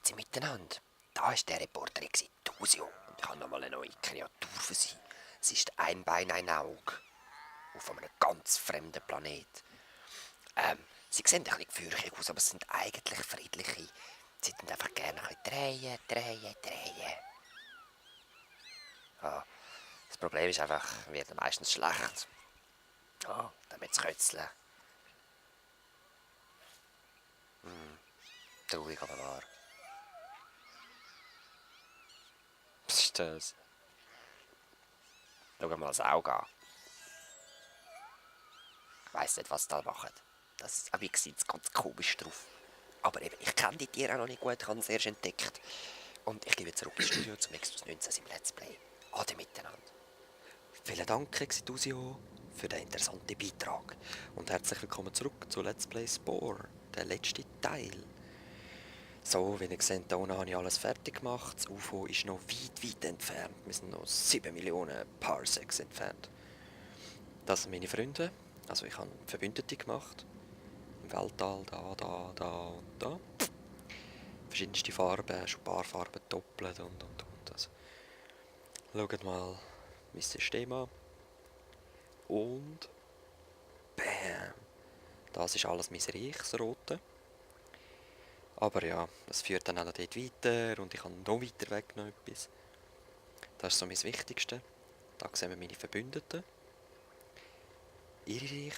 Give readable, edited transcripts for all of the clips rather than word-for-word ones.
Grüezi miteinander. Da war der Reporter Tusio und ich habe nochmal eine neue Kreatur für Sie. Es ist ein Bein, ein Auge auf einem ganz fremden Planet. Sie sehen ein bisschen gefürchtig aus, aber es sind eigentlich friedliche. Sie tun einfach gerne ein bisschen drehen. Ja, das Problem ist einfach, wird meistens schlecht. Ja, damit zu kötzeln. Traurig, aber wahr. Was ist das? Schau mal das Auge an. Ich weiss nicht, was sie da machen. Das sieht ganz komisch drauf. Aber eben, ich kenne die Tiere auch noch nicht gut, ich habe es erst entdeckt. Und ich gebe zurück ins Studio zum Nexus 19 im Let's Play. Ade miteinander. Vielen Dank, Exidusio, für den interessanten Beitrag. Und herzlich willkommen zurück zu Let's Play Spore, der letzte Teil. So, wie ihr seht, da unten habe ich alles fertig gemacht. Das UFO ist noch weit entfernt. Wir sind noch 7 Millionen Parsecs entfernt. Das sind meine Freunde. Also ich habe Verbündete gemacht. Im Weltall, da und da. Verschiedenste Farben, schon ein paar Farben doppelt und. Also, schaut mal mein System an. Und bam! Das ist alles mein Reich, das Rote. Aber ja, das führt dann auch noch dort weiter und ich habe noch weiter weg noch etwas. Das ist so mein Wichtigste. Da sehen wir meine Verbündeten. Ihre Reich.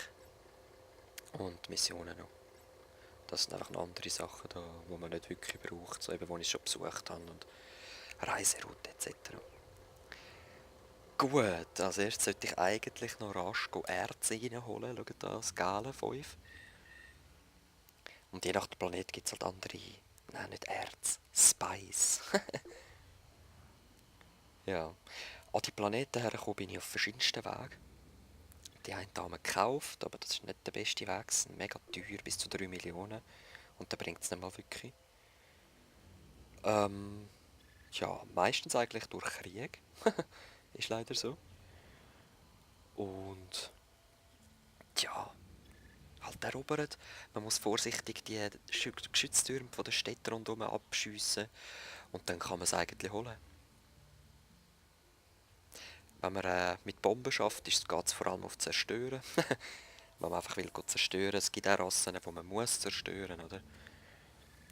Und Missionen noch. Das sind einfach noch andere Sachen da, die man nicht wirklich braucht, so eben, wo ich schon besucht habe und Reiseroute etc. Gut, als erstes sollte ich eigentlich noch rasch Erz reinholen. Schaut da, Skala 5. Und je nach Planet gibt es halt andere, nein, nicht Erz, Spice. Ja, an die Planeten hergekommen bin ich auf verschiedensten Wegen. Die einen haben wir gekauft, aber das ist nicht der beste Weg, sie sind mega teuer, bis zu 3 Millionen. Und da bringt es nicht mal wirklich. Ja, meistens eigentlich durch Krieg. Ist leider so. Und ja, halt erobert. Man muss vorsichtig die Geschütztürme von der Städte rundherum abschiessen und dann kann man es eigentlich holen. Wenn man mit Bomben schafft, geht es vor allem auf Zerstören. Wenn man einfach will zerstören, es gibt auch Rassen, die man muss zerstören, oder?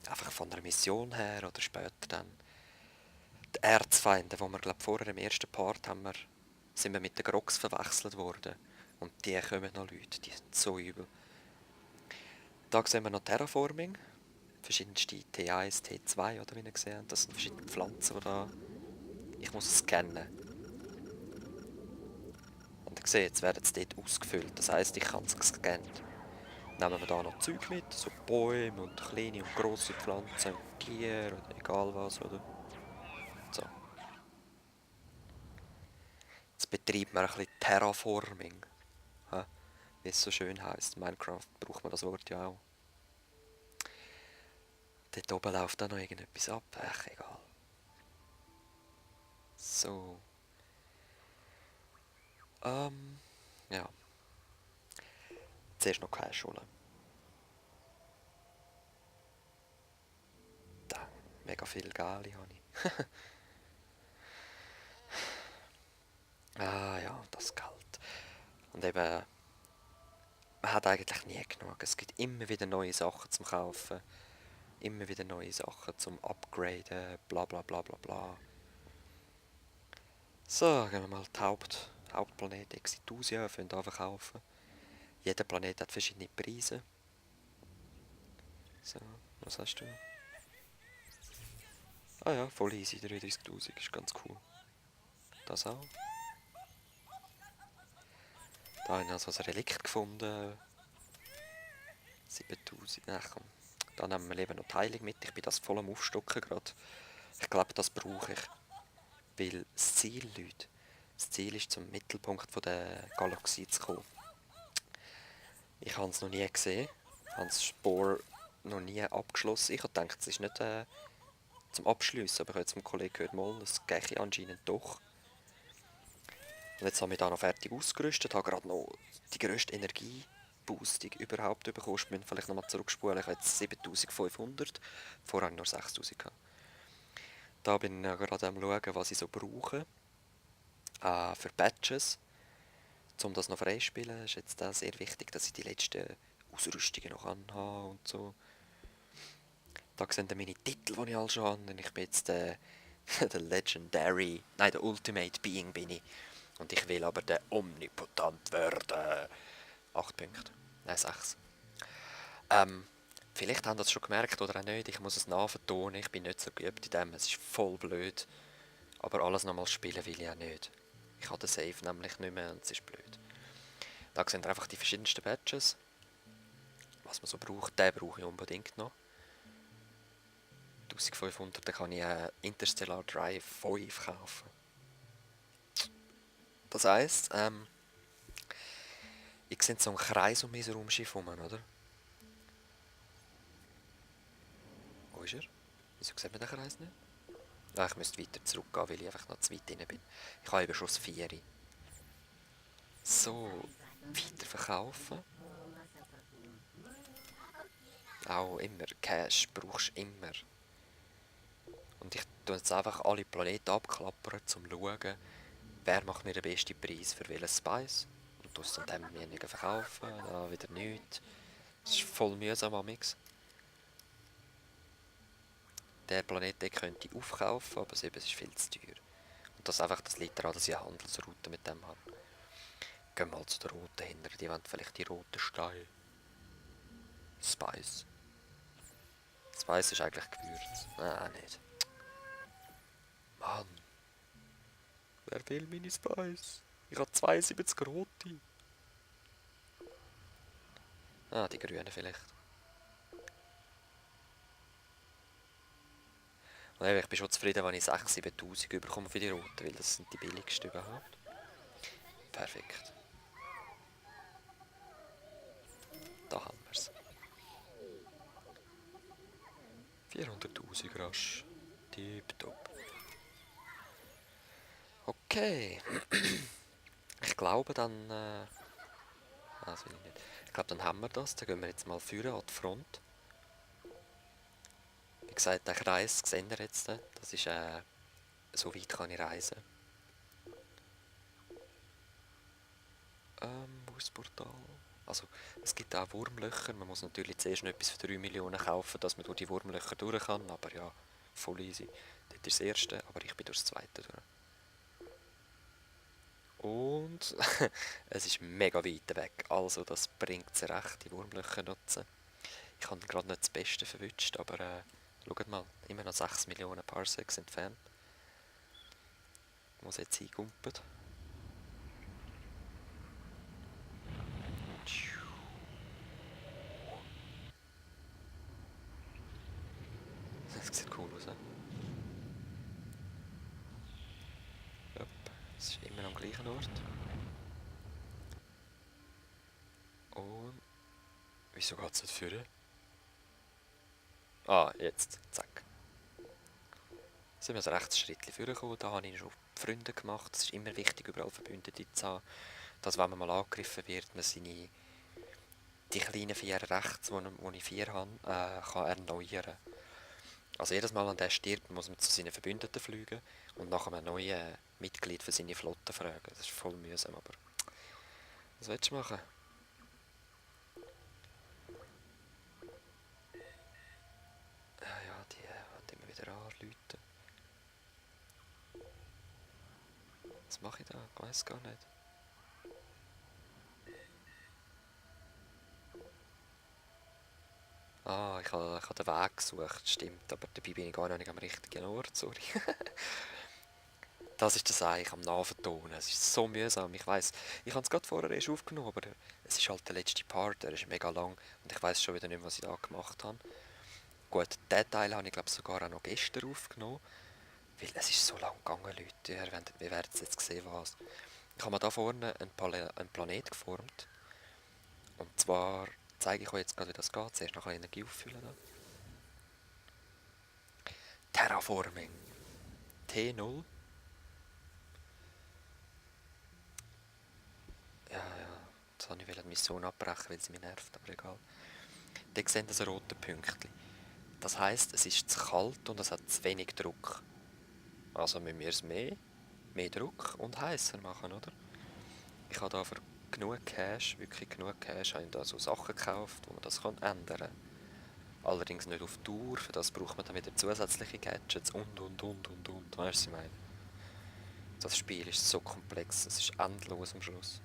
Einfach von der Mission her oder später dann. Die Erzfeinde, die wir glaube vorher im ersten Part sind wir mit den Grogs verwechselt worden. Und die kommen noch Leute, die sind so übel. Da sehen wir noch Terraforming. Verschiedenste T1, T2, oder wie ihr gesehen habt. Das sind verschiedene Pflanzen, die da... Ich muss es scannen. Und ihr seht, jetzt werden sie dort ausgefüllt. Das heisst, ich kann es gescannt. Nehmen wir da noch Zeug mit, so Bäume und kleine und grosse Pflanzen und Tiere oder egal was, oder? So. Jetzt betreibt man ein bisschen Terraforming. Ja, wie es so schön heisst. In Minecraft braucht man das Wort ja auch. Dort oben läuft auch noch irgendetwas ab. Ach, egal. So. Ja. Zuerst noch Cash holen. Da, mega viel Gali habe ich. Ah ja, das Geld. Und eben, man hat eigentlich nie genug. Es gibt immer wieder neue Sachen zum Kaufen. Immer wieder neue Sachen zum Upgraden. Bla bla bla bla bla. So, gehen wir mal die Hauptplanet Exitusia verkaufen. Jeder Planet hat verschiedene Preise. So, was hast du? Ah ja, voll easy, 33.000, ist ganz cool. Das auch. Da habe ich also ein Relikt gefunden. 7.000, ach komm. Dann nehmen wir lieber noch die Heilung mit. Ich bin das voll am Aufstocken gerade. Ich glaube, das brauche ich. Weil das Ziel, Leute, das Ziel ist, zum Mittelpunkt der Galaxie zu kommen. Ich habe es noch nie gesehen. Ich habe das Spore noch nie abgeschlossen. Ich habe gedacht, es ist nicht zum Abschliessen, aber ich habe jetzt vom Kollegen gehört, mal, das gehe anscheinend doch. Und jetzt habe ich da noch fertig ausgerüstet, habe gerade noch die grösste Energie Boostung überhaupt bekommst. Wir müssen vielleicht nochmal zurückspulen. Ich habe jetzt 7500, vorher habe ich nur 6000 gehabt. Da bin ich gerade am schauen, was ich so brauche. Für Patches, um das noch freispielen, ist jetzt auch sehr wichtig, dass ich die letzten Ausrüstungen noch anhabe und so. Da sehen ihr meine Titel, die ich alle schon habe. Und ich bin jetzt der Legendary, nein, der Ultimate Being bin ich. Und ich will aber der Omnipotent werden. 8 Punkte. Nein, 6. Vielleicht habt ihr das schon gemerkt oder auch nicht. Ich muss es nachvertonen. Ich bin nicht so geübt in dem. Es ist voll blöd. Aber alles nochmal spielen will ich auch nicht. Ich habe den Save nämlich nicht mehr und es ist blöd. Da sind einfach die verschiedensten Patches. Was man so braucht, den brauche ich unbedingt noch. 1500, dann kann ich Interstellar Drive 5 kaufen. Das heisst, ich sehe so einen Kreis um mein Raumschiff herum, oder? Wo ist er? Wieso sieht man den Kreis nicht? Ah, ich müsste weiter zurückgehen, weil ich einfach noch zu weit drin bin. Ich habe eben schon das 4. So, weiter verkaufen. Auch immer. Cash brauchst du immer. Und ich tue jetzt einfach alle Planeten abklappern, um zu schauen, wer macht mir den besten Preis für welchen Spice. Und tue es dann demjenigen verkaufen, dann wieder nichts. Das ist voll mühsam amix. Den Planeten könnte ich aufkaufen, aber es ist viel zu teuer. Und das liegt daran, dass ich eine Handelsroute mit dem habe. Gehen wir mal zu der roten hinter, die wollen vielleicht die roten Steine. Spice. Spice ist eigentlich Gewürz. Nein, nicht. Mann. Wer will meine Spice? Ich habe 72 rote. Ah, die grünen vielleicht. Und eben, ich bin schon zufrieden, wenn ich 6'000, 7'000 bekomme für die roten, weil das sind die billigsten überhaupt. Perfekt. Da haben wir es. 400'000 rasch. Tipptopp. Okay. Ich glaube dann... das will ich nicht. Ich glaube, dann haben wir das. Dann gehen wir jetzt mal führen an die Front. Wie gesagt, der Kreis sehen wir jetzt. Das ist... so weit kann ich reisen. Wo ist das Portal? Also, es gibt auch Wurmlöcher. Man muss natürlich zuerst noch etwas für 3 Millionen kaufen, dass man durch die Wurmlöcher durch kann. Aber ja, voll easy. Das ist das erste, aber ich bin durch das zweite durch. Und es ist mega weit weg. Also, das bringt es recht, die Wurmlöcher nutzen. Ich habe gerade nicht das Beste verwünscht, aber schaut mal, immer noch 6 Millionen Parsecs entfernt. Muss jetzt eingumpen. Das sieht cool aus, ne? Yep. Es ist immer am gleichen Ort. Und... Wieso geht es nicht führen? Ah, jetzt. Zack. Sind wir so rechts Schrittchen vorgekommen. Da habe ich schon Freunde gemacht. Es ist immer wichtig, überall Verbündete zu haben. Dass, wenn man mal angegriffen wird, man die kleinen 4 rechts, wo ich 4 habe, kann erneuern. Also jedes Mal, wenn der stirbt, muss man zu seinen Verbündeten fliegen und nach einem neuen Mitglied für seine Flotte fragen. Das ist voll mühsam, aber... Was willst du machen? Ja, die wollen immer wieder anrufen. Was mache ich da? Ich weiß gar nicht. Ah, ich habe den Weg gesucht, stimmt, aber dabei bin ich gar nicht am richtigen Ort, sorry. Das ist das eigentlich am Nachvertonen. Es ist so mühsam, ich weiss. Ich habe es gerade vorher erst aufgenommen, aber es ist halt der letzte Part, der ist mega lang und ich weiss schon wieder nicht mehr, was ich da gemacht habe. Gut, den Teil habe ich glaube sogar auch noch gestern aufgenommen, weil es ist so lang gegangen, Leute. Wir werden jetzt sehen, was. Ich habe mir da vorne einen Planet geformt. Und zwar zeige ich euch jetzt gerade, wie das geht. Zuerst noch Energie auffüllen. Da. Terraforming. T0. Ja, Jetzt wollte ich die Mission abbrechen, weil sie mich nervt, aber egal. Dort sehen Sie ein rotes Pünktchen. Das heisst, es ist zu kalt und es hat zu wenig Druck. Also müssen wir es mehr Druck und heißer machen, oder? Ich habe da für genug Cash, wirklich genug Cash, habe ich da so Sachen gekauft, wo man das ändern kann. Allerdings nicht auf Dauer, für das braucht man dann wieder zusätzliche Gadgets und. Weißt du, was ich meine? Das Spiel ist so komplex, es ist endlos am Schluss.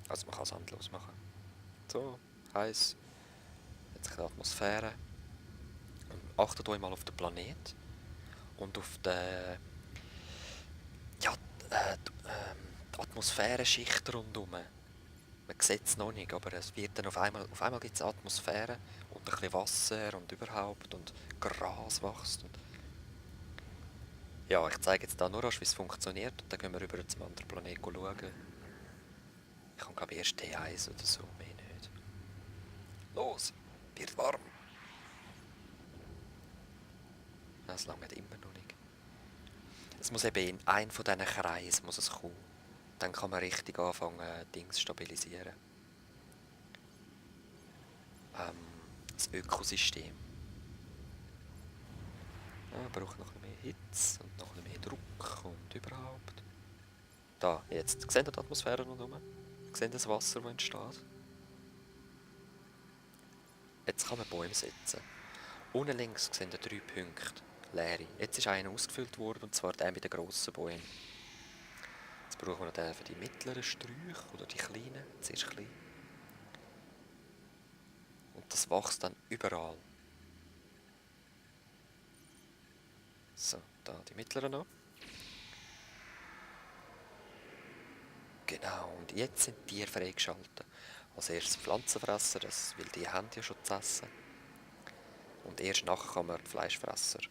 Also man kann es endlos machen. So, heiß, jetzt eine Atmosphäre. Und achtet euch mal auf den Planet und auf den, ja, die Atmosphärenschicht rundherum. Man sieht es noch nicht, aber es wird dann auf einmal gibt es Atmosphäre und ein bisschen Wasser und überhaupt und Gras wächst. Und ja, ich zeige jetzt da nur rasch, wie es funktioniert und dann gehen wir rüber zum anderen Planeten schauen. Ich habe glaube ich erst T1 oder so, mehr nicht. Los, wird warm. Es langt immer noch nicht. Es muss eben in einen von diesen Kreisen muss es kommen. Dann kann man richtig anfangen, Dings stabilisieren. Das Ökosystem. Ja, braucht noch ein bisschen mehr Hitze und noch ein bisschen mehr Druck und überhaupt. Da, jetzt. Seht ihr die Atmosphäre rundherum? Seht ihr das Wasser, das entsteht? Jetzt kann man Bäume setzen. Unten links seht ihr 3 Punkte, leere. Jetzt ist einer ausgefüllt worden, und zwar der mit den grossen Bäumen. Jetzt brauchen wir noch den für die mittleren Sträuche oder die kleinen, zuerst klein. Und das wächst dann überall. So, da die mittleren noch. Genau, und jetzt sind die Tiere freigeschaltet. Als erstes Pflanzenfresser, weil die haben ja schon zu essen. Und erst nachher kann man die Fleischfresser.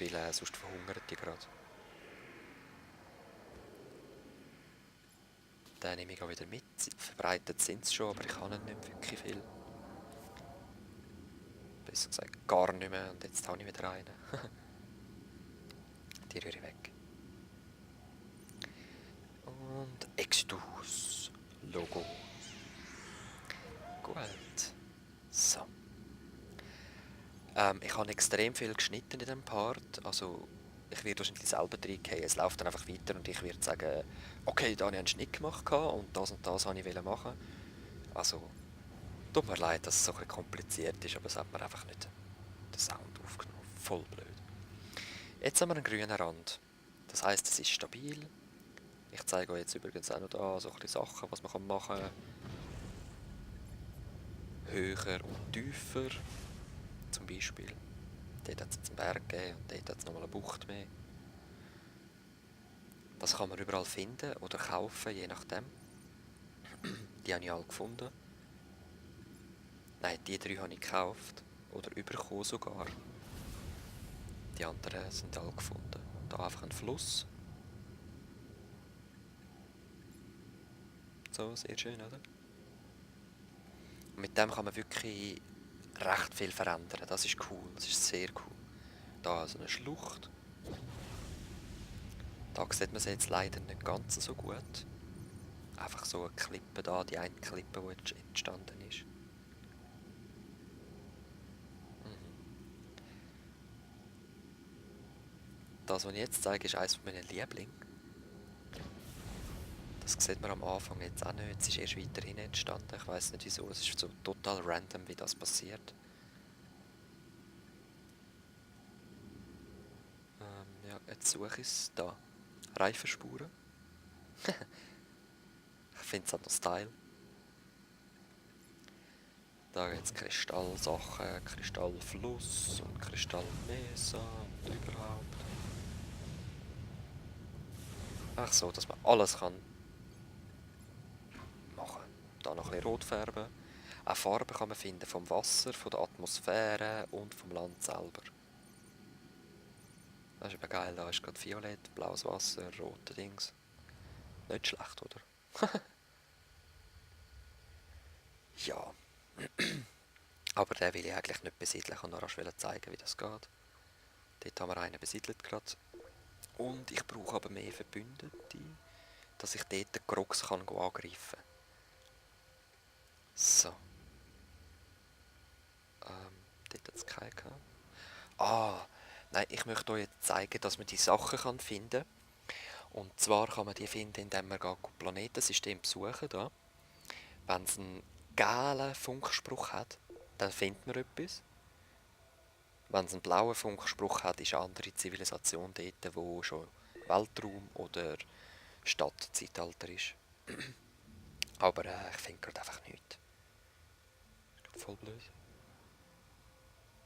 Weil sonst verhungern die gerade. Den nehme ich auch wieder mit. Verbreitet sind sie schon, aber ich habe nicht wirklich viel. Besser gesagt, gar nicht mehr. Und jetzt habe ich wieder einen. Die rühre ich weg. Und Exodus. Logo. Gut. So. Ich habe extrem viel geschnitten in diesem Part. Also, ich werde wahrscheinlich selber reingehen. Es läuft dann einfach weiter und ich werde sagen, okay, da habe ich einen Schnitt gemacht und das wollte ich machen. Also, tut mir leid, dass es so ein bisschen kompliziert ist, aber es hat mir einfach nicht den Sound aufgenommen. Voll blöd. Jetzt haben wir einen grünen Rand. Das heisst, es ist stabil. Ich zeige euch jetzt übrigens auch noch da so ein bisschen Sachen, was man machen kann. Höher und tiefer. Zum Beispiel. Dort hat es jetzt einen Berg gegeben und dort hat es nochmal eine Bucht mehr. Das kann man überall finden oder kaufen, je nachdem. Die habe ich alle gefunden. Nein, die 3 habe ich gekauft. Oder bekommen sogar. Die anderen sind alle gefunden. Da einfach ein Fluss. So, sehr schön, oder? Und mit dem kann man wirklich recht viel verändern. Das ist cool, das ist sehr cool. Da also eine Schlucht. Da sieht man sie jetzt leider nicht ganz so gut. Einfach so eine Klippe da, die eine Klippe, die jetzt entstanden ist. Das, was ich jetzt zeige, ist eines meiner Lieblings. Das sieht man am Anfang jetzt auch nicht. Es ist erst weiterhin entstanden. Ich weiß nicht wieso. Es ist so total random, wie das passiert. Ja, jetzt suche ich es da. Reifenspuren. Ich finde es halt noch Style. Da gibt es Kristallsachen, Kristallfluss und Kristallmesa und überhaupt. Ach so, dass man alles kann machen. Da noch ein bisschen rot färben. Auch Farben kann man finden vom Wasser, von der Atmosphäre und vom Land selber. Das ist eben geil, da ist gerade violett, blaues Wasser, rote Dings. Nicht schlecht, oder? Ja. Aber den will ich eigentlich nicht besiedeln. Ich wollte noch rasch zeigen, wie das geht. Dort haben wir einen besiedelt gerade. Und ich brauche aber mehr Verbündete. dass ich dort den Grox kann angreifen kann. So. Dort hat es keinen gehabt. Ah, nein, ich möchte euch jetzt zeigen, dass man die Sachen finden kann. Und zwar kann man die finden, indem man das Planetensystem besuchen da. Wenn es einen gelben Funkspruch hat, dann findet man etwas. Wenn es einen blauen Funkspruch hat, ist eine andere Zivilisation dort, wo schon Weltraum oder Stadtzeitalter ist. Aber ich finde gerade einfach nichts. Voll blöd.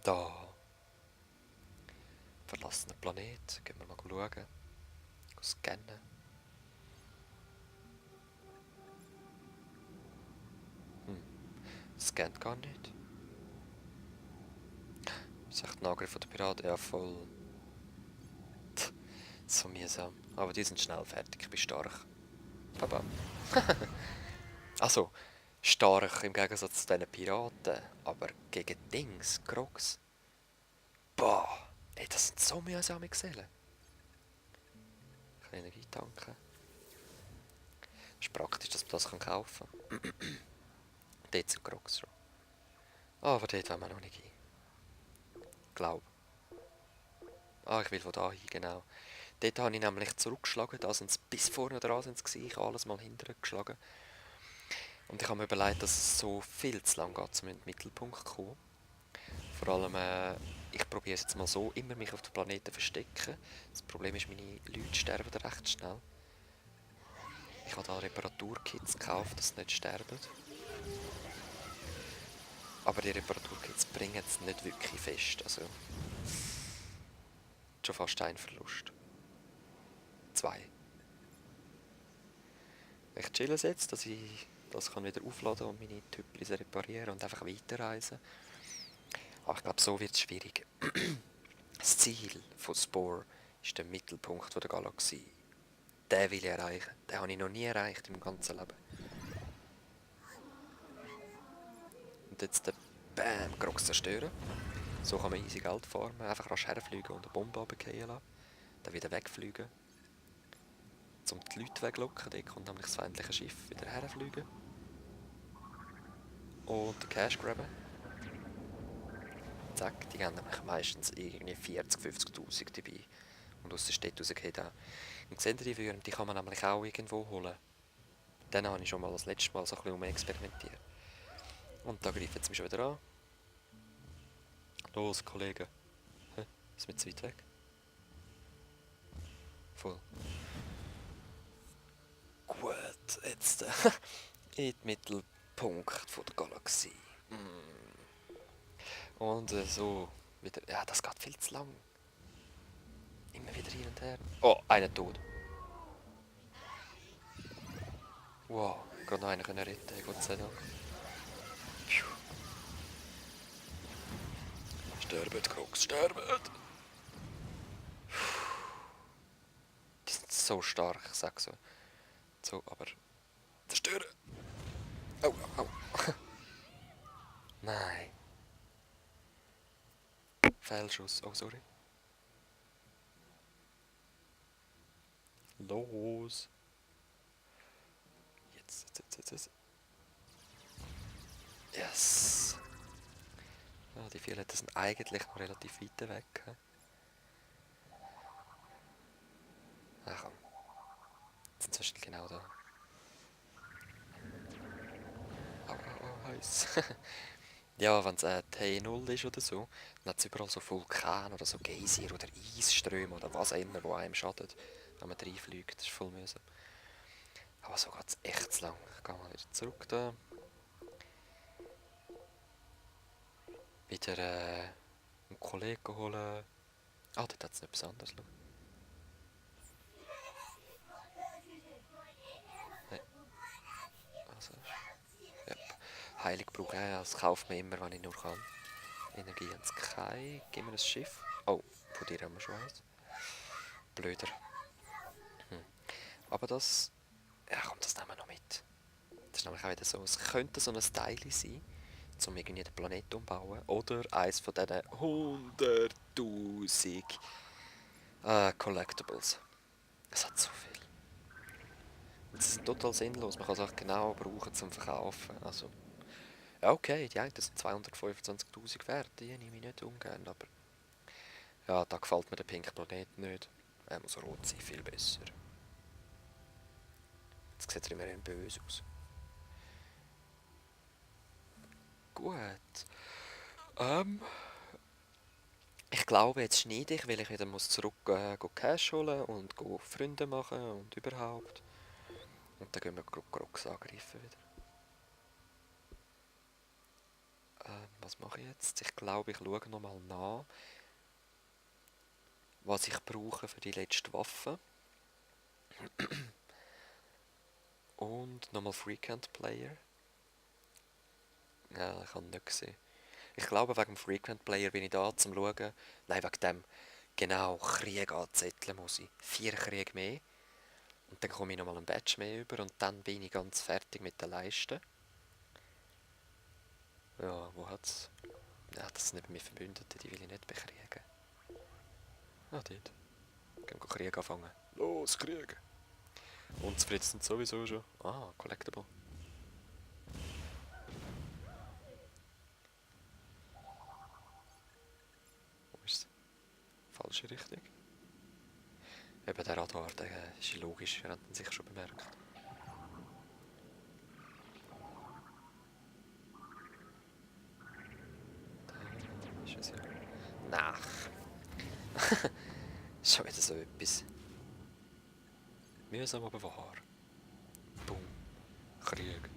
Da. Verlassener Planet. Gehen wir mal schauen. Scannen. Scannt gar nicht. Das ist echt ein Angriff von der Piraten. Ja, voll. So mühsam. Aber die sind schnell fertig. Ich bin stark. Baba. Also, stark im Gegensatz zu diesen Piraten. Aber gegen Dings, Grox. Boah. Ey, das sind so mühsame Gesellen. Ich kann Energie tanken. Es ist praktisch, dass man das kaufen kann. Dort sind Grox schon. Aber dort wollen wir noch nicht hin. Glaub. Ich will von da hin, genau. Dort habe ich nämlich zurückgeschlagen. Da sind sie bis vorne dran sind sie, ich habe alles mal hinterher geschlagen. Und ich habe mir überlegt, dass es so viel zu lang geht, um in den Mittelpunkt zu kommen. Vor allem, ich probiere es jetzt mal so, immer mich auf den Planeten verstecken. Das Problem ist, meine Leute sterben recht schnell. Ich habe da Reparaturkits gekauft, dass sie nicht sterben. Aber die Reparaturkits bringen es nicht wirklich fest. Also, schon fast ein Verlust. 2. Ich chill jetzt, dass ich das kann wieder aufladen und meine Tüpplis reparieren und einfach weiterreisen. Aber ich glaube, so wird es schwierig. Das Ziel von Spore ist der Mittelpunkt der Galaxie. Den will ich erreichen. Den habe ich noch nie erreicht im ganzen Leben. Und jetzt den Bam, Grox zerstören. So kann man easy Geld farmen. Einfach rasch herfliegen und eine Bombe runterfallen lassen. Dann wieder wegfliegen. Um die Leute weglocken. Dort kommt nämlich das feindliche Schiff wieder herfliegen. Und den Cash grabben. Zack, die haben nämlich meistens irgendwie 40.000, 50.000 dabei. Und aus der Stadt rausgeht auch. Und seht ihr die Würmer, die kann man nämlich auch irgendwo holen. Dann habe ich schon mal das letzte Mal so ein bisschen experimentiert. Und da greifen sie mich schon wieder an. Los, Kollege. Hä? Ist mir zu weit weg? Voll. Gut, jetzt in den Mittelpunkt der Galaxie. Und so wieder. Ja, das geht viel zu lang. Immer wieder hin und her. Oh, einer tot. Wow, gerade noch einen können retten, Gott sei Dank. Piu. Sterbet, Grox, sterbet! Die sind so stark, ich sag so. So, aber... Zerstören! Au, au, au. Nein. Fehlschuss, oh sorry. Los! Jetzt. Yes! Ah, die Violetten sind eigentlich noch relativ weit weg. Ach komm. Jetzt sind sie genau da. Oh, heiß. Ja, wenn es T0 ist oder so, dann hat es überall so Vulkane oder so Geysir oder Eisströme oder was auch immer, wo einem schadet, wenn man reinfliegt. Das ist voll mühsam. Aber so geht es echt zu lang. Ich gehe mal wieder zurück da. Wieder einen Kollegen holen. Ah, dort hat es noch etwas anderes. Schau. Nein. Also, yep. Heilig brauche ich, das kauft man immer, wenn ich nur kann. Energie haben sie keine. Gib mir ein Schiff. Oh, von dir haben wir schon eins. Blöder. Aber das... Ja komm, das nehmen wir noch mit. Das ist nämlich auch wieder so. Es könnte so ein Teil sein, um irgendwie den Planeten umbauen. Oder eins von diesen 100'000 Collectibles. Es hat so viel. Das ist total sinnlos. Man kann es auch genau brauchen zum Verkaufen. Also, ja, okay, die einen sind 225'000 wert, die nehme ich nicht ungern, aber ja, da gefällt mir der pinke Planet nicht. Er muss rot sein, viel besser. Jetzt sieht er immerhin böse aus. Gut. Ähm, ich glaube, jetzt schneide ich, weil ich wieder muss zurück go Cash holen und go Freunde machen und überhaupt. Und dann gehen wir Crocs angreifen wieder. Was mache ich jetzt? Ich glaube, ich schaue nochmal nach, was ich brauche für die letzte Waffe. Und nochmal Frequent Player. Ja, ich habe ihn nicht gesehen. Ich glaube, wegen dem Frequent Player bin ich da zum Schauen. Nein, wegen dem genau Krieg anzetteln muss ich. 4 Kriege mehr. Und dann komme ich nochmal ein Badge mehr über und dann bin ich ganz fertig mit der Leiste. Ja, wo hat's? Ja, das sind nicht meine Verbündeten, die will ich nicht bekriegen. Ah, dort. Gehen wir Krieg anfangen. Los, Krieg! Unzufrieden sind sowieso schon. Ah, Collectible. Wo ist es? Falsche Richtung. Eben der Radar, der ist logisch, ihr habt ihn sicher schon bemerkt. Da ist es ja. Nach. Schon wieder so etwas. Mühsam aber wahr. Boom. Krieg.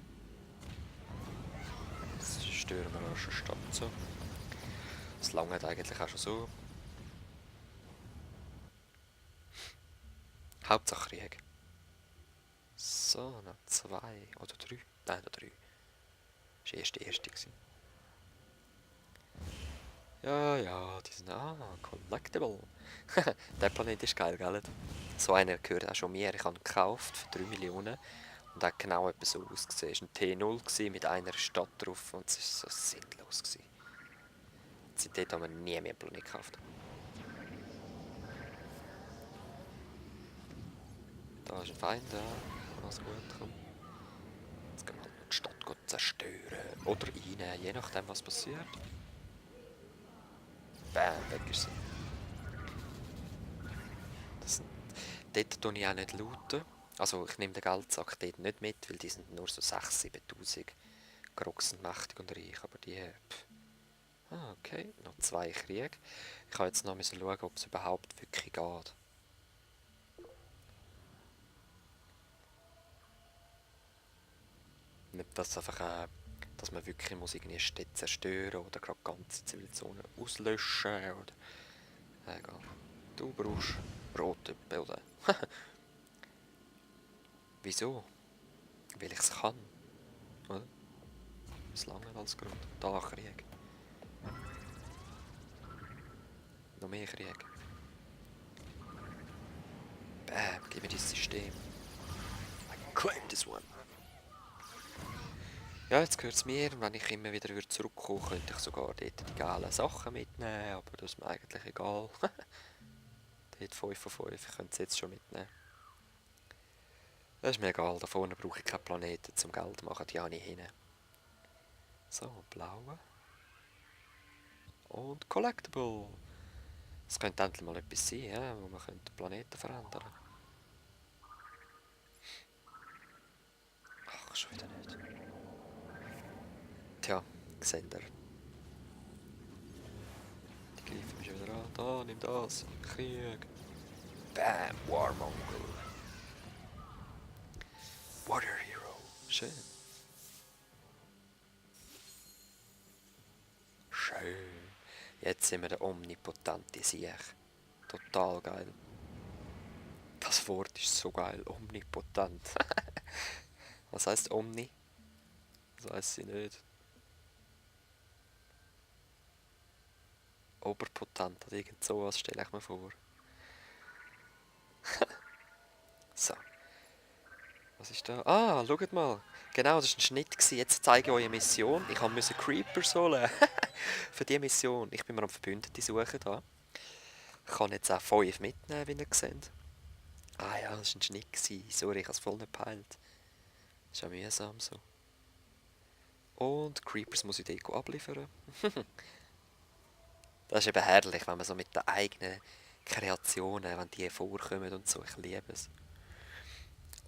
Jetzt stören wir schon Stadt so. Das lange eigentlich auch schon so. Hauptsache Krieg. So, noch 2 oder 3. Nein, noch 3. Das war der erste. Ja, ja, die sind... Ah, Collectible. Der Planet ist geil, gell? So einer gehört auch schon mir. Ich habe ihn gekauft für 3 Millionen. Und hat genau etwas so ausgesehen. Es war ein T0 mit einer Stadt drauf und es war so sinnlos. Seitdem haben wir nie mehr einen Planet gekauft. Da ist ein Feind, ja. Alles gut, komm. Jetzt gehen wir halt die Stadt zerstören. Oder rein, je nachdem was passiert. Bam, weg ist sie. Dort tue ich auch nicht looten. Also ich nehme den Geldsack dort nicht mit, weil die sind nur so 6'000, 7'000. Crocs sind mächtig und reich, aber die... Ah, okay, noch 2 Kriege. Ich kann jetzt noch schauen, ob es überhaupt wirklich geht. Nicht, dass einfach dass man wirklich muss irgendwie Städte zerstören oder gerade ganze Zivilisationen auslöschen oder... Egal. Du brauchst rote Bilder. Wieso? Weil ich es kann. Oder? Es lange als Grund. Da Krieg. Noch mehr Krieg. Bam, gib mir dieses System. I claim this one. Ja, jetzt gehört es mir. Wenn ich immer wieder zurückkomme, könnte ich sogar dort die geilen Sachen mitnehmen. Aber das ist mir eigentlich egal. Dort 5 von 5. Ich könnte es jetzt schon mitnehmen. Das ist mir egal. Da vorne brauche ich keine Planeten zum Geld machen. Die habe ich hin. So, blaue. Und Collectible. Das könnte endlich mal etwas sein, ja, wo man den Planeten verändern könnte. Ach, schon wieder nicht. Tja, seht ihr. Die greifen mich schon wieder an. Da, nimm das. Krieg. Bam, Warmonger. Warrior Hero. Schön. Schön. Jetzt sind wir der omnipotente Sieg. Total geil. Das Wort ist so geil. Omnipotent. Was heißt Omni? Das weiß sie nicht. Oberpotent oder irgend sowas stelle ich mir vor. So. Was ist da? Ah, schaut mal. Genau, das war ein Schnitt. Jetzt zeige ich euch eine Mission. Ich musste Creepers holen. Für diese Mission. Ich bin mir am Verbündeten suchen da. Ich kann jetzt auch 5 mitnehmen, wie ihr seht. Ah ja, das war ein Schnitt. Sorry, ich habe es voll nicht gepeilt. Ist ja mühsam so. Und Creepers muss ich Deko abliefern. Das ist eben herrlich, wenn man so mit den eigenen Kreationen, wenn die vorkommen und so. Ich liebe es.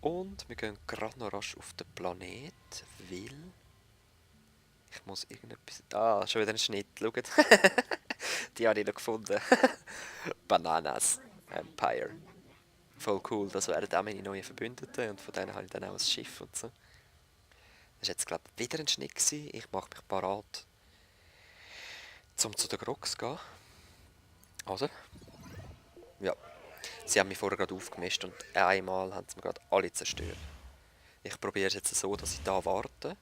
Und wir gehen gerade noch rasch auf den Planet, weil ich muss irgendetwas... Ah, schon wieder ein Schnitt, schaut. Die habe ich noch gefunden. Bananas Empire. Voll cool, das wären auch meine neuen Verbündeten und von denen habe ich dann auch ein Schiff und so. Das war jetzt, glaube ich, wieder ein Schnitt gewesen. Ich mache mich parat, um zu den Grogs zu gehen. Oder? Ja. Sie haben mich vorher gerade aufgemischt und einmal haben sie mir gerade alle zerstört. Ich probiere es jetzt so, dass ich da warte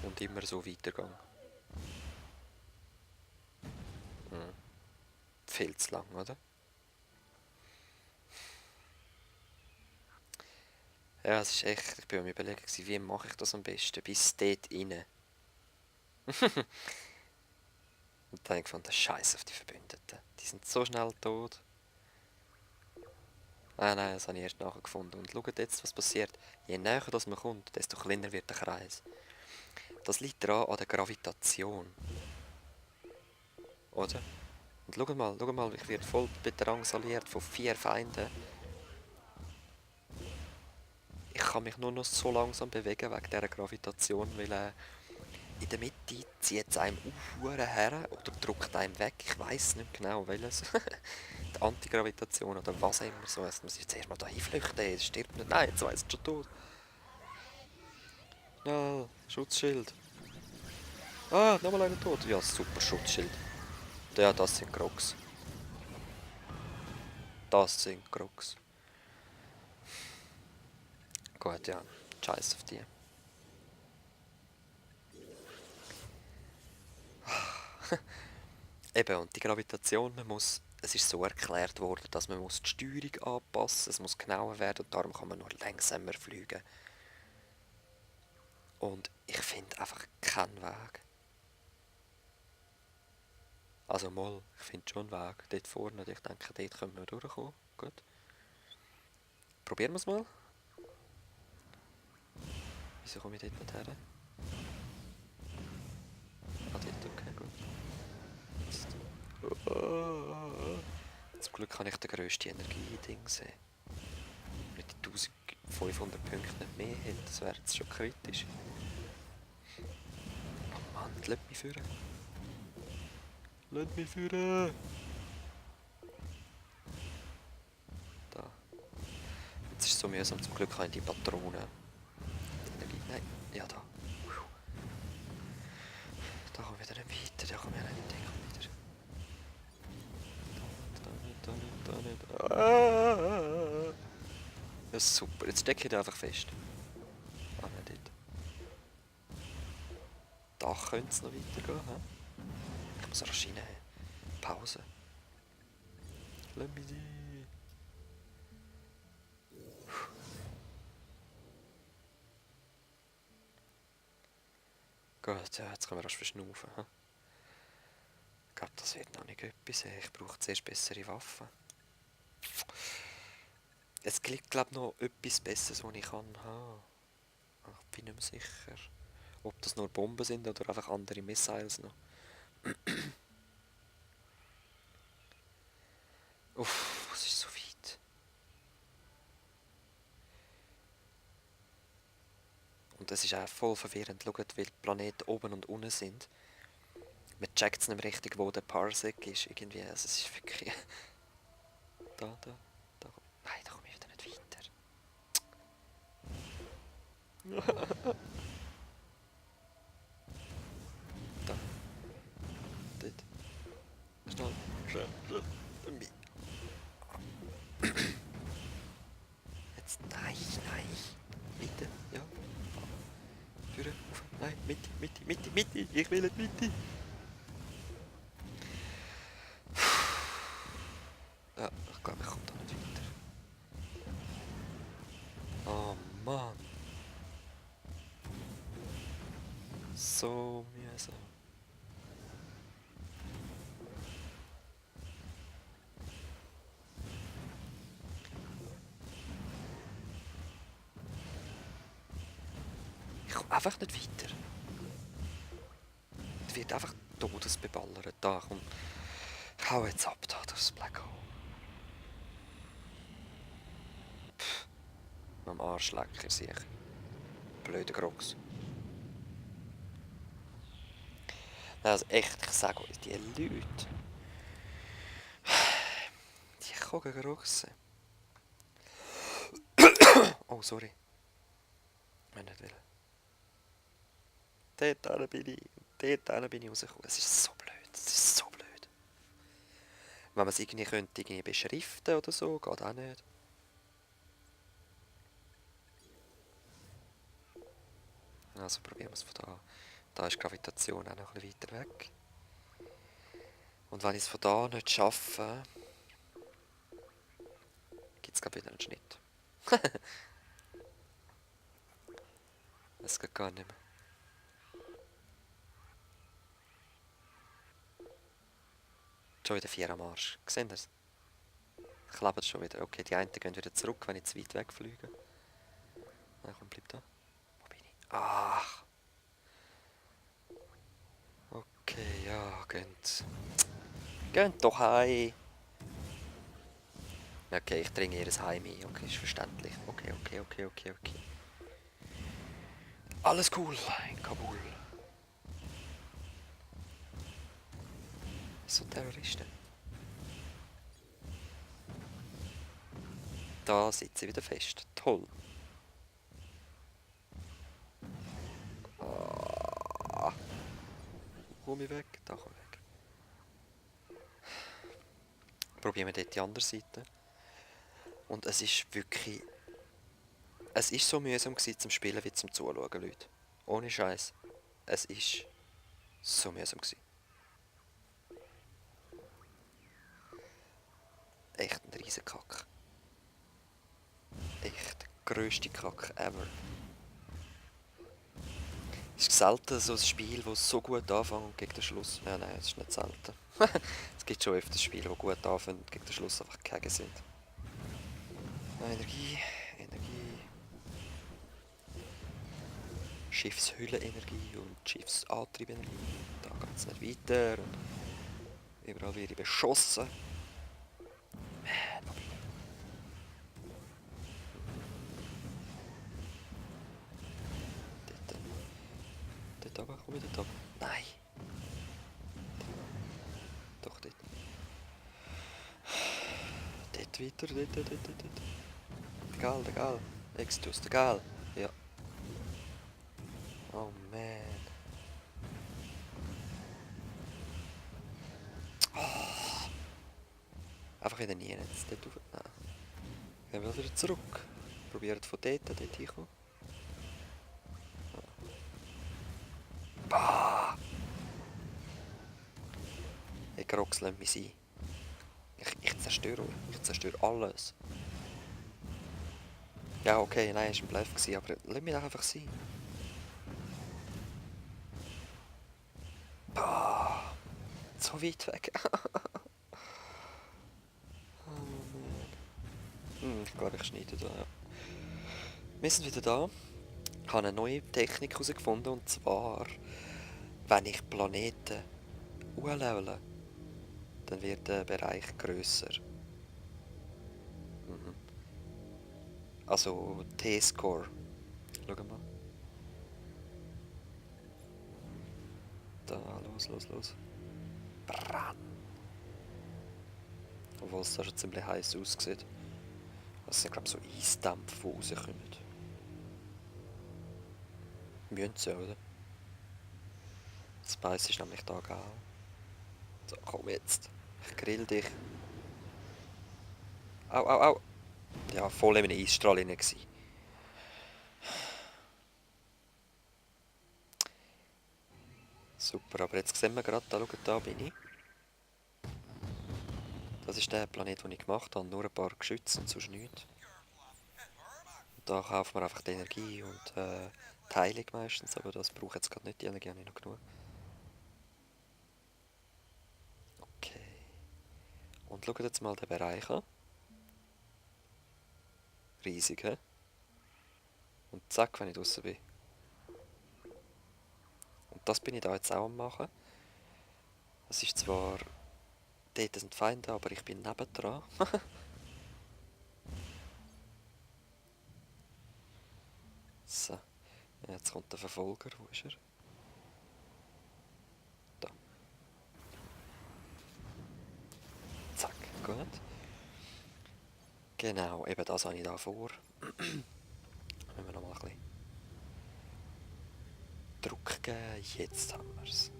und immer so weitergehe. Viel zu lang, oder? Ja, es ist echt, ich bin am überlegen, wie mache ich das am besten, bis dort rein. Und dann habe ich gefunden, Scheiß auf die Verbündeten. Die sind so schnell tot. Ah nein, das habe ich erst nachher gefunden. Und schaut jetzt, was passiert. Je näher das man kommt, desto kleiner wird der Kreis. Das liegt daran an der Gravitation. Oder? Und schau mal, ich werde voll bedrangsaliert von 4 Feinden. Ich kann mich nur noch so langsam bewegen wegen dieser Gravitation, weil in der Mitte zieht es einem her oder drückt einem weg. Ich weiß nicht genau, welches. Die Antigravitation oder was immer so. Es muss ich jetzt erstmal da hinflüchten, es stirbt nicht. Nein, jetzt weiß es schon tot. Ja, Schutzschild. Ah, nochmal einer tot. Ja, super Schutzschild. Ja, das sind Grogs. Das sind Grogs. Gut, ja. Scheiß auf die. Eben, und die Gravitation, es ist so erklärt worden, dass man die Steuerung anpassen muss, es muss genauer werden und darum kann man nur langsamer fliegen. Und ich finde einfach keinen Weg. Also mal, ich finde schon einen Weg dort vorne und ich denke, dort können wir durchkommen. Gut. Probieren wir es mal. Wieso komme ich dort nicht her? Ah, dort, okay, gut. Jetzt. Zum Glück habe ich den grössten Energie-Ding sehen. Mit den 1500 Punkten nicht mehr hätte, das wäre jetzt schon kritisch. Oh Mann, lass mich führen. Lass mich führen! Da. Jetzt ist es so mühsam, zum Glück habe ich die Patronen. Die Energie, nein, ja da. Da komme ich wieder nicht weiter, da komme ich nicht, da komme ich wieder. Da nicht. Ah! Ja, super, jetzt stecke ich da einfach fest. Ah, nicht dort. Da könnte es noch weitergehen, hä? Ich muss rasch rein. Pause. Lass mich rein. Gut, ja, jetzt können wir rasch verschnaufen. He? Ich glaube, das wird noch nicht etwas. Ich brauche zuerst bessere Waffen. Es gibt, glaube ich, noch etwas Besseres, was ich kann haben. Ich bin nicht mehr sicher, ob das nur Bomben sind oder einfach andere Missiles noch. Uff, es ist so weit. Und es ist auch voll verwirrend. Schaut, weil die Planeten oben und unten sind. Man checkt es nicht richtig, wo der Parsec ist. Irgendwie, also es ist wirklich... Da. Nein, da komme ich wieder nicht weiter. Da. Dort. Schnell. Jetzt, nein. Mitte, ja. Führen, auf, nein, Mitte. Ich will nicht Mitte. Ja, ich glaube, ich komme da nicht weiter. Oh Mann. So mühsam. einfach nicht weiter. Es wird einfach todesbeballert. Da, komm. Hau jetzt ab, da, das Black Hole. Pff, am Arschlecker sich. Blöder Grox. Also echt, ich sage euch, die Leute, die gucken Grosse. Oh, sorry. Ich nicht will. Dort bin ich rausgekommen. Es ist so blöd, es ist so blöd. Wenn man es irgendwie beschriften oder so, geht auch nicht. Also probieren wir es von da. Da ist die Gravitation auch noch ein bisschen weiter weg. Und wenn ich es von da nicht schaffe, gibt es gerade wieder einen Schnitt. Es geht gar nicht mehr. Schon wieder 4 am Arsch. Seht ihr es? Klappt schon wieder. Okay, die einen gehen wieder zurück, wenn ich zu weit wegfliege. Nein, komm, bleib da. Wo bin ich? Ach. Okay, ja, geht. Geht doch heim. Okay, ich dringe ihr Heim ein. Okay, ist verständlich. Okay. Alles cool in Kabul. So Terroristen. Da sitze ich wieder fest. Toll. Ah. Komm ich weg? Da komm ich weg. Probieren wir dort die andere Seite. Und es ist wirklich... Es ist so mühsam gewesen, zum Spielen wie zum Zuschauen, Leute. Ohne Scheiß. Es ist so mühsam gewesen. Echt ein riesen Kack. Echt der grösste Kack ever. Es ist selten so ein Spiel, das so gut anfängt und gegen den Schluss... Ja, nein, es ist nicht selten. Es gibt schon öfter Spiele, die gut anfangen und gegen den Schluss einfach gegen sind. Energie. Schiffshüllenenergie und Schiffsantriebenergie. Da geht es nicht weiter. Und überall werde ich beschossen. Man, wo bin ich? Dort oben, komm ich dort oben? Nein. Doch, dort. Dort weiter, dort. Der Gal. Extus, der Gal. Ja. Oh man. Oh. Einfach wieder nie jetzt. Dort rauf. Nein. Gehen wir wieder zurück. Probiert von dort hinkommen. Bah! Ich Grox, lass mich sein. Ich zerstöre euch. Ich zerstöre alles. Ja, okay, nein, es war ein Bluff, aber lass mich doch einfach sein. Bah! So weit weg. Oh man. Ich glaube, ich schneide da, ja. Wir sind wieder da. Ich habe eine neue Technik herausgefunden, und zwar, wenn ich Planeten levele, dann wird der Bereich grösser. Also T-Score. Schau mal. Da, los. Bran. Obwohl es da schon ziemlich heiß aussieht. Das sind, glaube ich, so Eisdämpfe, die rauskommen. Müssen sie, oder? Das Beiß ist nämlich da geil. So, komm jetzt. Ich grill dich. Au. Ja, voll in einem Eisstrahl drin. Super, aber jetzt sehen wir gerade, da bin ich. Das ist der Planet, den ich gemacht habe, nur ein paar Geschütze und sonst nichts. Und da kauft man einfach die Energie und die Heilung meistens, aber das braucht jetzt gerade nicht, die Energie habe ich noch genug. Okay. Und schaut jetzt mal den Bereich an. Riesig, he? Und zack, wenn ich draußen bin. das bin ich da jetzt auch am machen. Es ist zwar... Dort sind Feinde, aber ich bin nebendran. So, jetzt kommt der Verfolger. Wo ist er? Da. Zack, gut. Genau, eben das habe ich da vor. Müssen wir noch mal ein bisschen Druck geben. Jetzt haben wir es.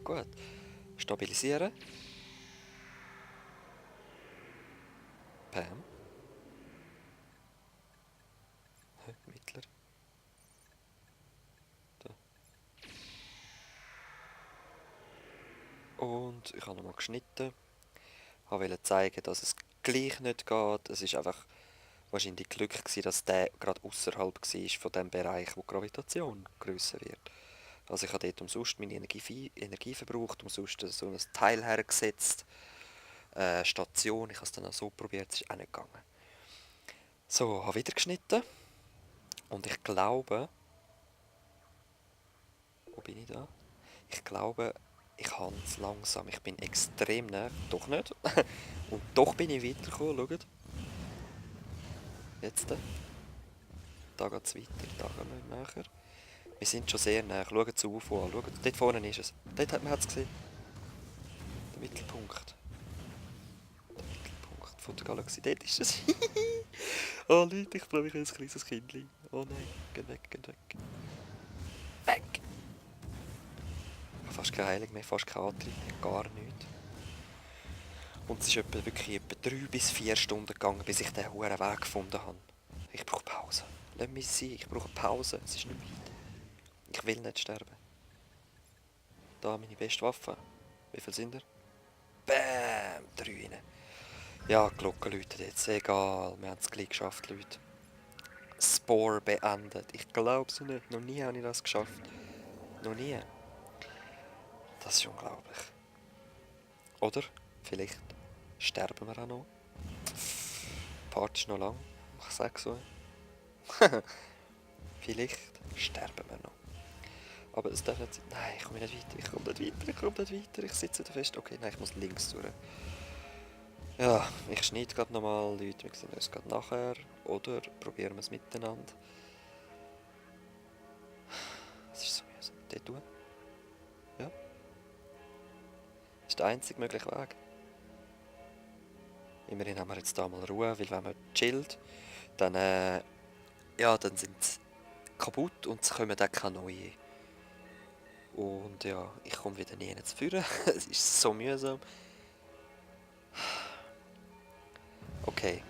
Gut. Stabilisieren. Bam. Mittler. Da. Und ich habe nochmal geschnitten. Ich wollte zeigen, dass es gleich nicht geht. Es ist einfach wahrscheinlich Glück gewesen, dass der gerade außerhalb war von dem Bereich, wo die Gravitation grösser wird. Also ich habe dort umsonst meine Energie verbraucht, umsonst so ein Teil hergesetzt. Station, ich habe es dann auch so probiert, es ist auch nicht gegangen. So, habe wieder geschnitten. Und ich glaube... Wo bin ich da? Ich glaube, ich habe es langsam. Ich bin extrem nah. Doch nicht. Und doch bin ich weitergekommen, schaut. Jetzt. Da geht es weiter, da gehen wir näher. Wir sind schon sehr nah. Schaut das UFO an. Schaut, dort vorne ist es. Dort hat man es gesehen. Der Mittelpunkt. Der Mittelpunkt von der Galaxie. Dort ist es. Oh Leute, ich freue mich als kleines Kindchen. Oh nein, geh weg, geh weg. Weg! Fast keine Heilung mehr, fast kein Antrieb mehr, gar nichts. Und es ist wirklich etwa 3 bis 4 Stunden gegangen, bis ich diesen hohen Weg gefunden habe. Ich brauche Pause. Lass mich sein, ich brauche Pause. Es ist nicht weit. Ich will nicht sterben. Da meine beste Waffe. Wie viel sind er? Bäm! 3 rein. Ja, die Glocke läutet jetzt. Egal, wir haben es gleich geschafft, Leute. Spore beendet. Ich glaube es nicht. Noch nie habe ich das geschafft. Noch nie. Das ist unglaublich. Oder vielleicht sterben wir auch noch. Die Party ist noch lang. Ich sage so. Vielleicht sterben wir noch. Aber es darf nicht sein. Nein, ich komme nicht weiter. Ich komme nicht weiter. Ich komme nicht weiter. Ich sitze da fest. Okay, nein, ich muss links durch. Ja, ich schneide gerade nochmal. Leute, wir sehen uns gerade nachher. Oder probieren wir es miteinander. Es ist so mühsam. Dort tun. Ja. Das ist der einzige mögliche Weg. Immerhin haben wir jetzt da mal Ruhe, weil wenn man chillt, dann, ja, dann sind sie kaputt und es kommen dann keine neuen. Und ja, ich komme wieder nie zu führen. Es ist so mühsam. Okay,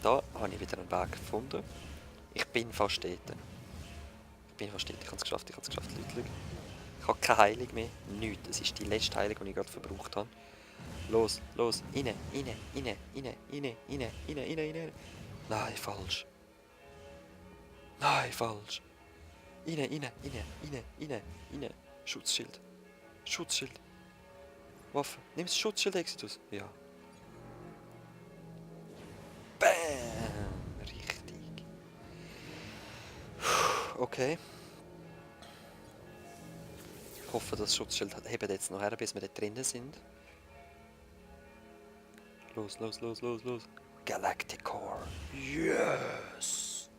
da habe ich wieder einen Weg gefunden. Ich bin fast dort. Ich habe es geschafft, Leute. Ich habe keine Heilung mehr, nichts. Es ist die letzte Heilung, die ich gerade verbraucht habe. Los, los, rein. Nein, falsch. Nein, falsch. Rein. Schutzschild. Waffe. Nimm das Schutzschild, Exitus. Ja. Bam. Richtig. Okay. Ich hoffe, das Schutzschild hebt jetzt noch her, bis wir dort drinnen sind. Los. Galactic Core. Yes!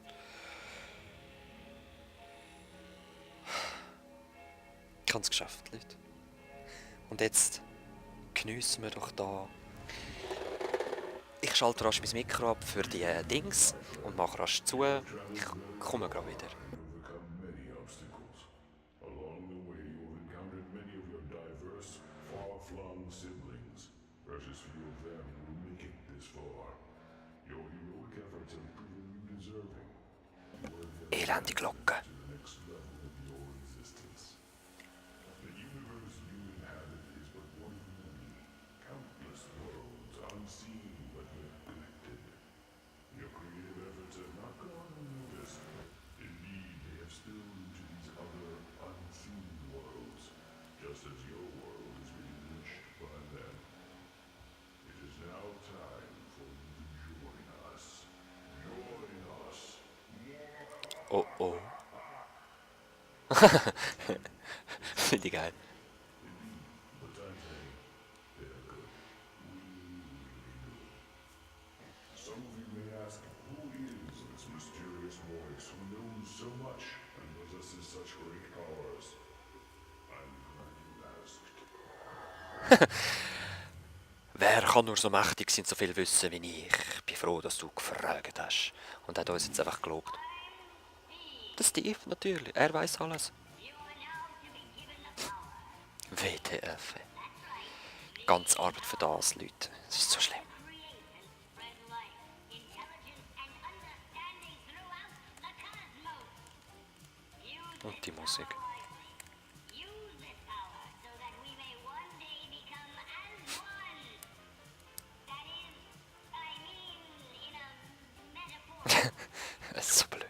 Ich habe es geschafft, Leute. Und jetzt geniessen wir doch da. Ich schalte rasch mein Mikro ab für die Dings und mache rasch zu. Ich komme gerade wieder. Overcome many obstacles. Along the way, you've encountered many of your diverse, far-flung siblings. Precious few of them will make it this far. Your heroic efforts have proven you deserving. Elende Glocke. To the next level of your existence. The universe you inhabit is but one of many, countless worlds, unseen but neglected. Your creative efforts have not gone unnoticed. Indeed, they have spilled into these other unseen worlds, just as your world is being enriched by them. It is now time for you to join us. Join us. Oh. Finde ich geil. But I'm saying they're good. Some of you may ask, who is this mysterious voice who knows so much and possesses such great powers? I'm glad you asked. Wer kann nur so mächtig sein, so viel wissen wie ich? Ich bin froh, dass du gefragt hast. Und hat uns jetzt einfach gelobt. Der Steve, natürlich. Er weiß alles. WTF. Ganz Arbeit für das, Leute. Es ist so schlimm. Und die Musik. Es ist so blöd.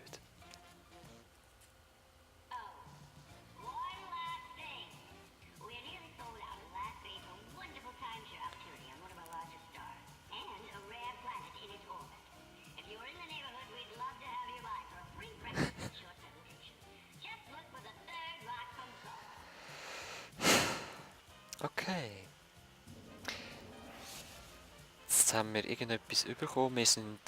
Okay. Jetzt haben wir irgendetwas bekommen. Wir sind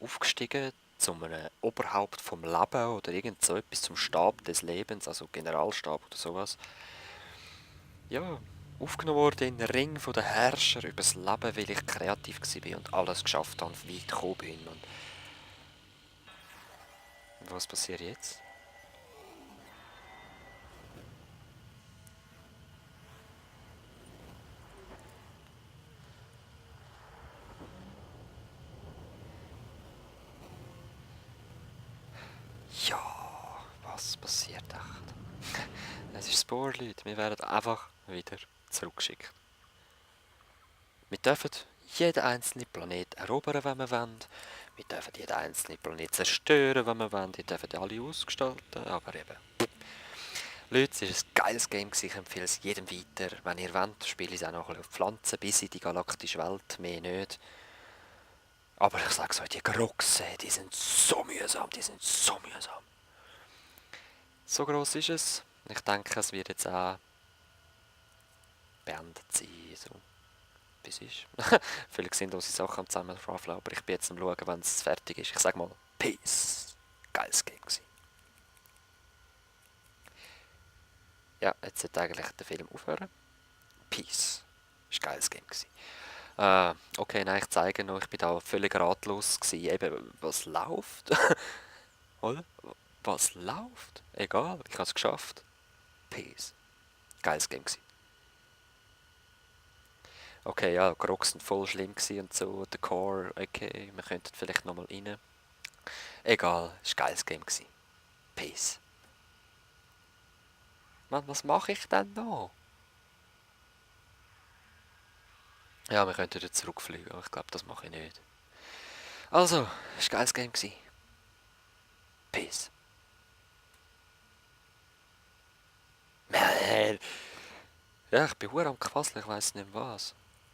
aufgestiegen zu einem Oberhaupt vom Leben oder irgend so etwas zum Stab des Lebens, also Generalstab oder sowas. Ja, aufgenommen worden in den Ring der Herrscher über das Leben, weil ich kreativ war und alles geschafft habe und weit gekommen bin. Und was passiert jetzt? Ja, was passiert echt? Es ist das Bohr, Leute. Wir werden einfach wieder zurückgeschickt. Wir dürfen jeden einzelnen Planet erobern, wenn wir wollen. Wir dürfen jeden einzelnen Planet zerstören, wenn wir wollen. Die dürfen alle ausgestalten, aber eben. Leute, es war ein geiles Game, ich empfehle es jedem weiter. Wenn ihr wollt, spiele ich es auch noch ein bisschen auf Pflanzen bis in die galaktische Welt, mehr nicht. Aber ich sage euch, die Grochse, die sind so mühsam, die sind so mühsam. So gross ist es. Ich denke, es wird jetzt auch beendet sein, so wie es ist. Vielleicht sinnlose Sachen am zusammenraffeln, aber ich bin jetzt am schauen, wenn es fertig ist. Ich sage mal, Peace. Geiles Game gewesen. Ja, jetzt sollte eigentlich der Film aufhören. Peace. Ist ein geiles Game gewesen. Okay, nein, ich zeige noch, ich bin da völlig ratlos gewesen. Eben, was läuft? Oder? Was läuft? Egal, ich habe es geschafft. Peace. Geiles Game gewesen. Okay, ja, Grogs sind voll schlimm gewesen und so. Der Core, okay, wir könnten vielleicht nochmal rein. Egal, es war ein geiles Game gewesen. Peace. Mann, was mache ich denn noch? Ja, wir könnten wieder zurückfliegen, aber ich glaube, das mache ich nicht. Also, es war ein geiles Game gewesen. Peace. Man. Ja, ich bin verdammt am Quasseln, ich weiss nicht was.